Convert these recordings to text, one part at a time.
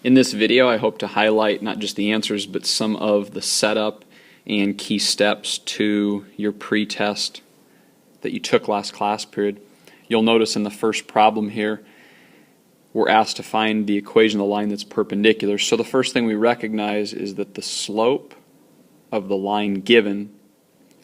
In this video, I hope to highlight not just the answers, but some of the setup and key steps to your pretest that you took last class period. You'll notice in the first problem here, we're asked to find the equation of the line that's perpendicular. So the first thing we recognize is that the slope of the line given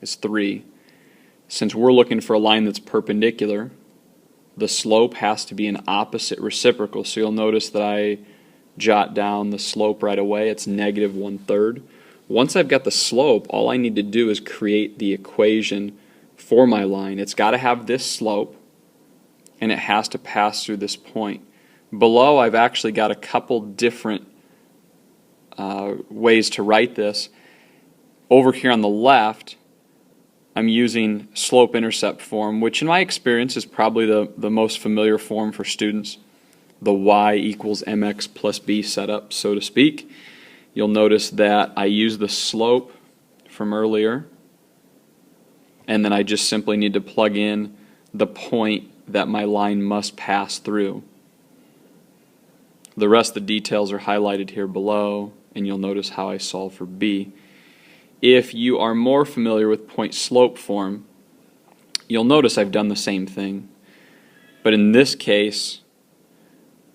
is 3. Since we're looking for a line that's perpendicular, the slope has to be an opposite reciprocal. So you'll notice that I jot down the slope right away. It's negative 1/3. Once I've got the slope, all I need to do is create the equation for my line. It's got to have this slope, and it has to pass through this point. Below, I've actually got a couple different ways to write this. Over here on the left, I'm using slope-intercept form, which in my experience is probably the most familiar form for students. The y equals mx plus b setup, so to speak. You'll notice that I use the slope from earlier, and then I just simply need to plug in the point that my line must pass through. The rest of the details are highlighted here below, and you'll notice how I solve for b. If you are more familiar with point-slope form, you'll notice I've done the same thing. But in this case,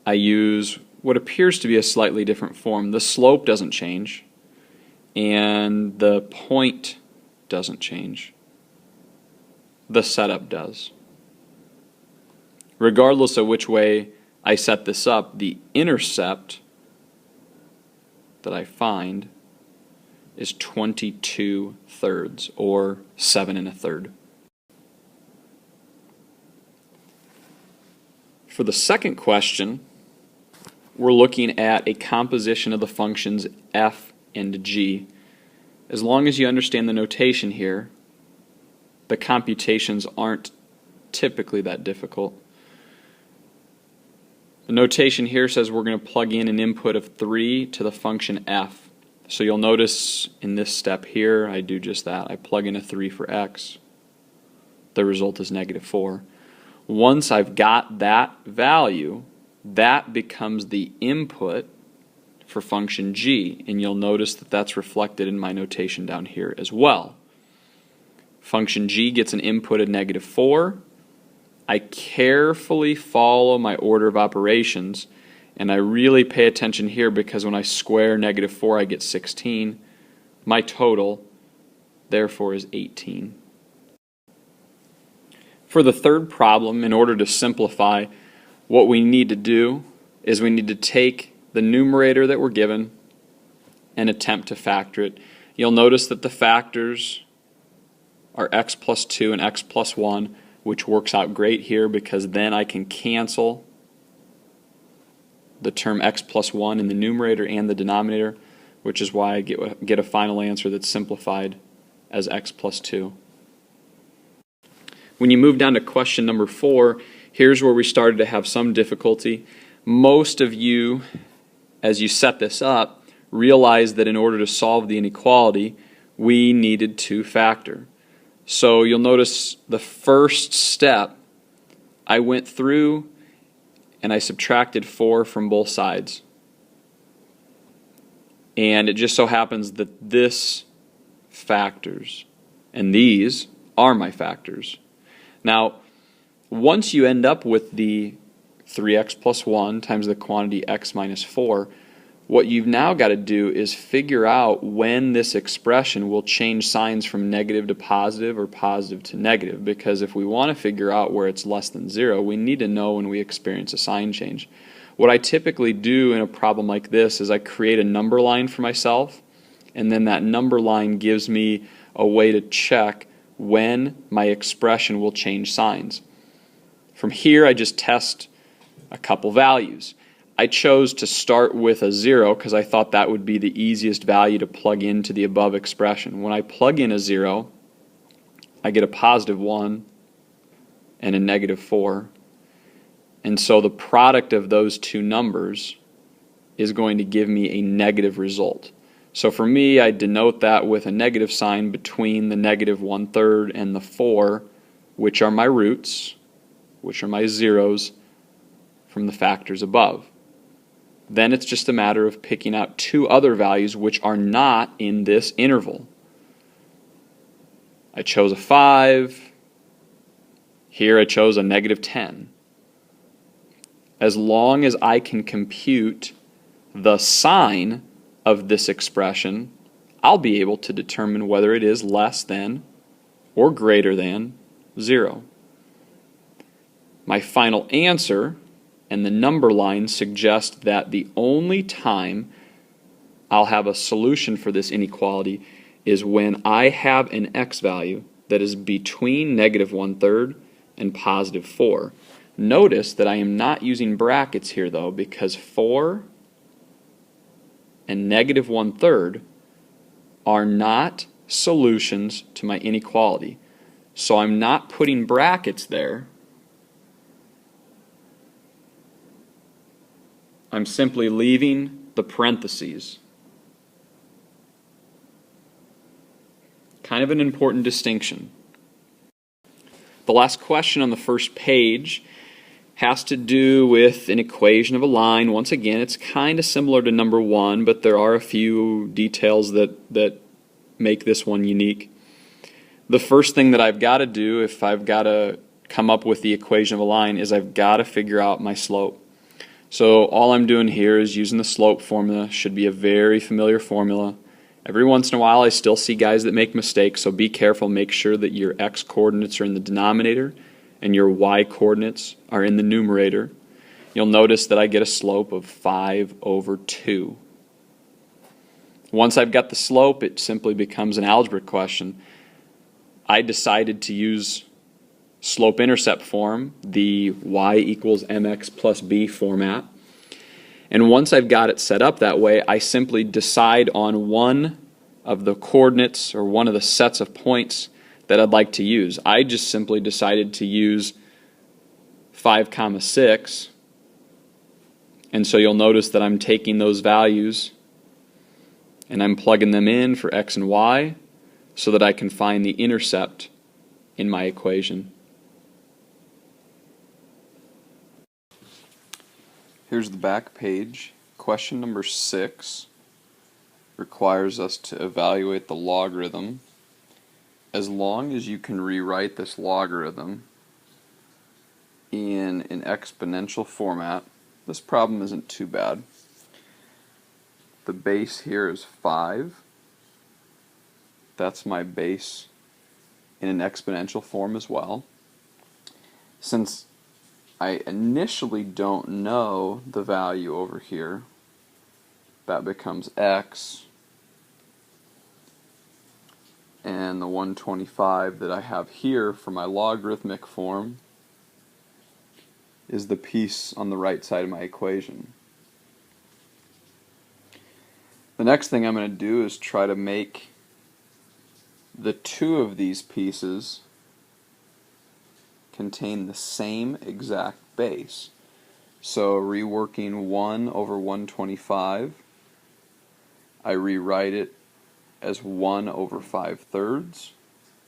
I use what appears to be a slightly different form. The slope doesn't change, and the point doesn't change. The setup does. Regardless of which way I set this up, the intercept that I find is 22/3, or 7 1/3. For the second question, we're looking at a composition of the functions f and g. As long as you understand the notation here, the computations aren't typically that difficult. The notation here says we're going to plug in an input of 3 to the function f. So you'll notice in this step here, I do just that. I plug in a 3 for x. The result is -4. Once I've got that value, that becomes the input for function g, and you'll notice that that's reflected in my notation down here as well. Function g gets an input of -4. I carefully follow my order of operations, and I really pay attention here because when I square -4 I get 16. My total therefore is 18. For the third problem, in order to simplify, what we need to do is we need to take the numerator that we're given and attempt to factor it. You'll notice that the factors are x plus 2 and x plus 1, which works out great here because then I can cancel the term x plus 1 in the numerator and the denominator, which is why I get a final answer that's simplified as x plus 2. When you move down to question number 4, here's where we started to have some difficulty. Most of you, as you set this up, realized that in order to solve the inequality, we needed to factor. So you'll notice the first step, I went through and I subtracted 4 from both sides. And it just so happens that this factors, and these are my factors. Now, once you end up with the 3x plus 1 times the quantity x minus 4, what you've now got to do is figure out when this expression will change signs from negative to positive or positive to negative, because if we want to figure out where it's less than 0, we need to know when we experience a sign change. What I typically do in a problem like this is I create a number line for myself, and then that number line gives me a way to check when my expression will change signs. From here, I just test a couple values. I chose to start with a 0 because I thought that would be the easiest value to plug into the above expression. When I plug in a 0, I get a positive 1 and a -4. And so the product of those two numbers is going to give me a negative result. So for me, I denote that with a negative sign between the -1/3 and the 4, which are my roots, which are my zeros from the factors above. then it's just a matter of picking out two other values which are not in this interval. I chose a 5. Here I chose a -10. As long as I can compute the sign of this expression, I'll be able to determine whether it is less than or greater than 0. My final answer and the number line suggest that the only time I'll have a solution for this inequality is when I have an x value that is between -1/3 and +4. Notice that I am not using brackets here though, because 4 and -1/3 are not solutions to my inequality. So I'm not putting brackets there. I'm simply leaving the parentheses. Kind of an important distinction. The last question on the first page has to do with an equation of a line. Once again, it's kind of similar to number 1, but there are a few details that make this one unique. The first thing that I've got to do if I've got to come up with the equation of a line is I've got to figure out my slope. So all I'm doing here is using the slope formula. Should be a very familiar formula. Every once in a while I still see guys that make mistakes, so be careful. Make sure that your x coordinates are in the denominator and your y coordinates are in the numerator. You'll notice that I get a slope of 5/2. Once I've got the slope, it simply becomes an algebra question. I decided to use slope-intercept form, the y equals mx plus b format. And once I've got it set up that way, I simply decide on one of the coordinates or one of the sets of points that I'd like to use. I just simply decided to use 5, 6, and so you'll notice that I'm taking those values and I'm plugging them in for x and y so that I can find the intercept in my equation. Here's the back page. Question number 6 requires us to evaluate the logarithm. As long as you can rewrite this logarithm in an exponential format, this problem isn't too bad. The base here is 5. That's my base in an exponential form as well. Since I initially don't know the value over here, that becomes x, and the 125 that I have here for my logarithmic form is the piece on the right side of my equation. The next thing I'm going to do is try to make the two of these pieces contain the same exact base. So reworking 1/125, I rewrite it as 1/5,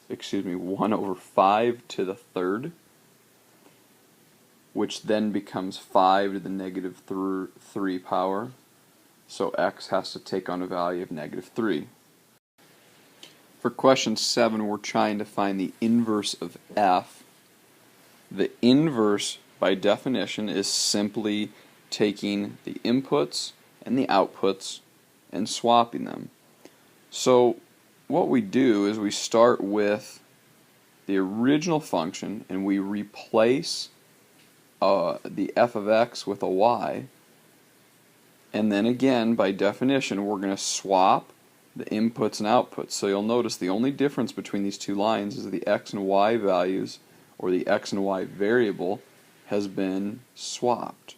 1/5 to the third, which then becomes 5 to the -3 power. So x has to take on a value of -3. For question 7, we're trying to find the inverse of f. The inverse, by definition, is simply taking the inputs and the outputs and swapping them. So what we do is we start with the original function and we replace the f of x with a y, and then again, by definition, we're going to swap the inputs and outputs. So you'll notice the only difference between these two lines is the x and y values, or the x and y variable, has been swapped.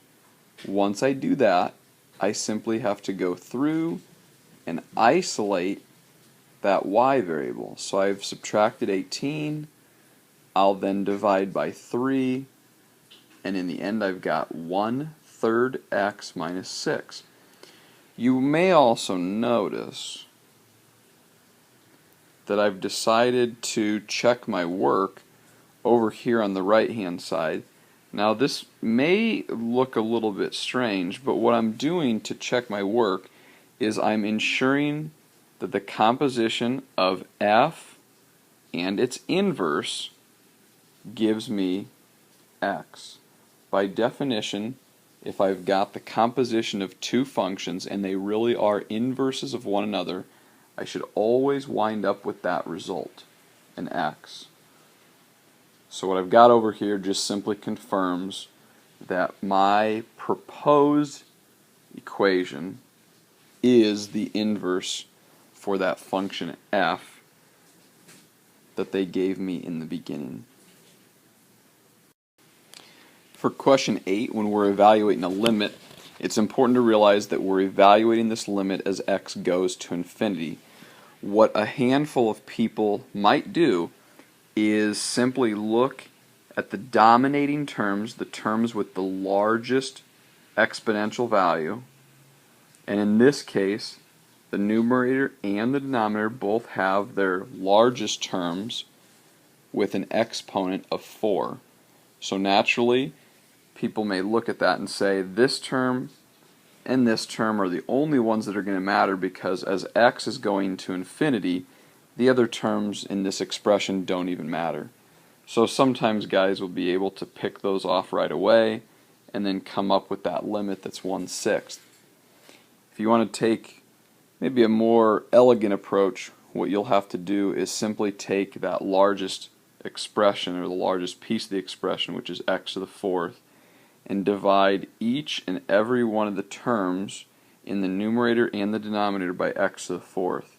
Once I do that, I simply have to go through and isolate that y variable. So I've subtracted 18, I'll then divide by 3, and in the end I've got 1/3 x minus 6. You may also notice that I've decided to check my work over here on the right hand side, Now this may look a little bit strange, but what I'm doing to check my work is I'm ensuring that the composition of f and its inverse gives me x. By definition, if I've got the composition of two functions and they really are inverses of one another, I should always wind up with that result, an x. So what I've got over here just simply confirms that my proposed equation is the inverse for that function f that they gave me in the beginning. For question 8, when we're evaluating a limit, it's important to realize that we're evaluating this limit as x goes to infinity. What a handful of people might do is simply look at the dominating terms, the terms with the largest exponential value, and in this case, the numerator and the denominator both have their largest terms with an exponent of 4. So naturally, people may look at that and say this term and this term are the only ones that are going to matter because as x is going to infinity, the other terms in this expression don't even matter. So sometimes guys will be able to pick those off right away and then come up with that limit that's 1/6. If you want to take maybe a more elegant approach, what you'll have to do is simply take that largest expression or the largest piece of the expression, which is x to the 4th, and divide each and every one of the terms in the numerator and the denominator by x to the 4th.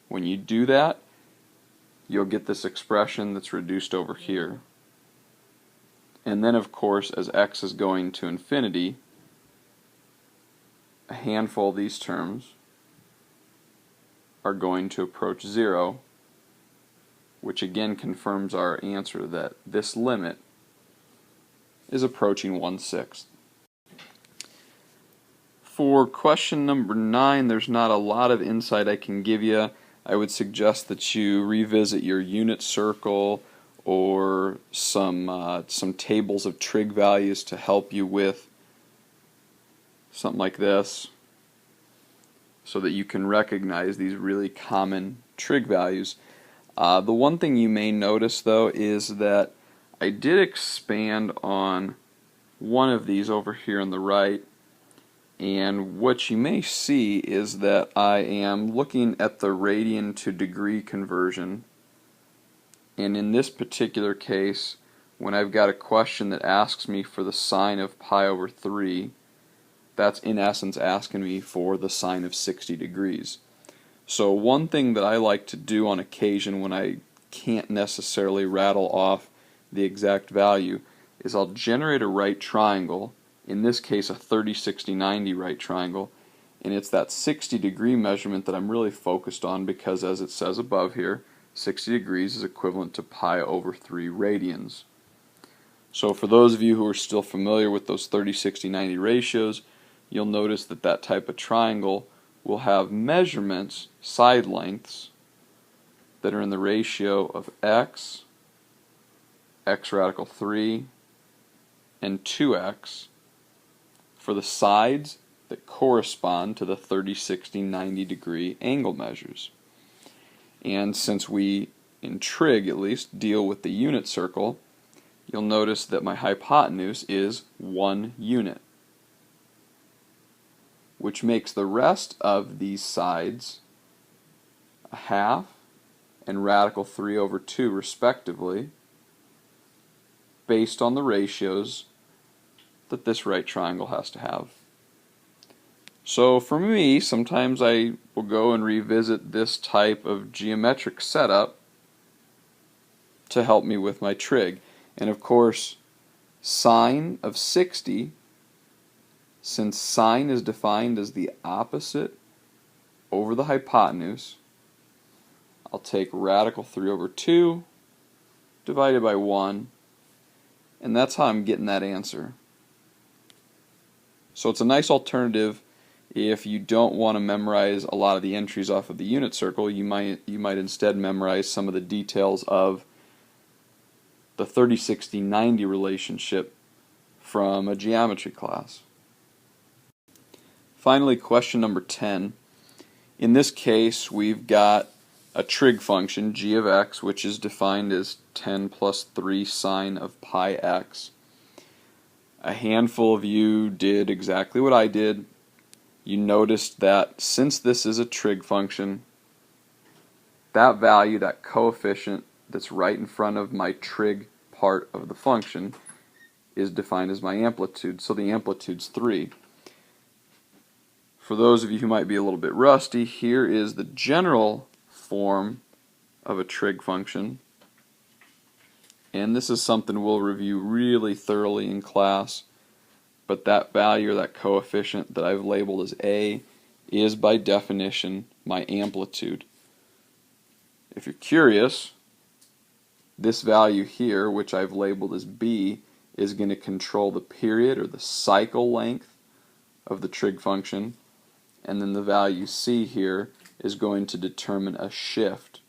When you do that, you'll get this expression that's reduced over here. And then of course, as x is going to infinity, a handful of these terms are going to approach 0, which again confirms our answer that this limit is approaching 1/6. For question number 9, there's not a lot of insight I can give you. I would suggest that you revisit your unit circle or some tables of trig values to help you with something like this, so that you can recognize these really common trig values. The one thing you may notice though is that I did expand on one of these over here on the right, and what you may see is that I am looking at the radian to degree conversion, and in this particular case, when I've got a question that asks me for the sine of pi over 3, that's in essence asking me for the sine of 60 degrees. So one thing that I like to do on occasion when I can't necessarily rattle off the exact value is I'll generate a right triangle, in this case a 30, 60, 90 right triangle, and it's that 60 degree measurement that I'm really focused on because as it says above here, 60 degrees is equivalent to pi over 3 radians. So for those of you who are still familiar with those 30, 60, 90 ratios, you'll notice that that type of triangle will have measurements, side lengths, that are in the ratio of x radical 3, and 2x for the sides that correspond to the 30, 60, 90 degree angle measures. And since we, in trig at least, deal with the unit circle, you'll notice that my hypotenuse is 1 unit, which makes the rest of these sides a half and radical 3 over 2 respectively, based on the ratios that this right triangle has to have. So for me, sometimes I will go and revisit this type of geometric setup to help me with my trig. And of course, sine of 60, since sine is defined as the opposite over the hypotenuse, I'll take radical 3 over 2 divided by 1, and that's how I'm getting that answer. So it's a nice alternative if you don't want to memorize a lot of the entries off of the unit circle. You might instead memorize some of the details of the 30, 60, 90 relationship from a geometry class. Finally, question number 10. In this case, we've got a trig function, g of x, which is defined as 10 plus 3 sine of pi x. A handful of you did exactly what I did. You noticed that since this is a trig function, that value, that coefficient that's right in front of my trig part of the function, is defined as my amplitude. So the amplitude's 3. For those of you who might be a little bit rusty, here is the general form of a trig function. And this is something we'll review really thoroughly in class. But that value, or that coefficient that I've labeled as A, is by definition my amplitude. If you're curious, this value here, which I've labeled as B, is going to control the period or the cycle length of the trig function. And then the value C here is going to determine a shift,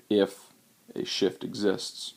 if a shift exists.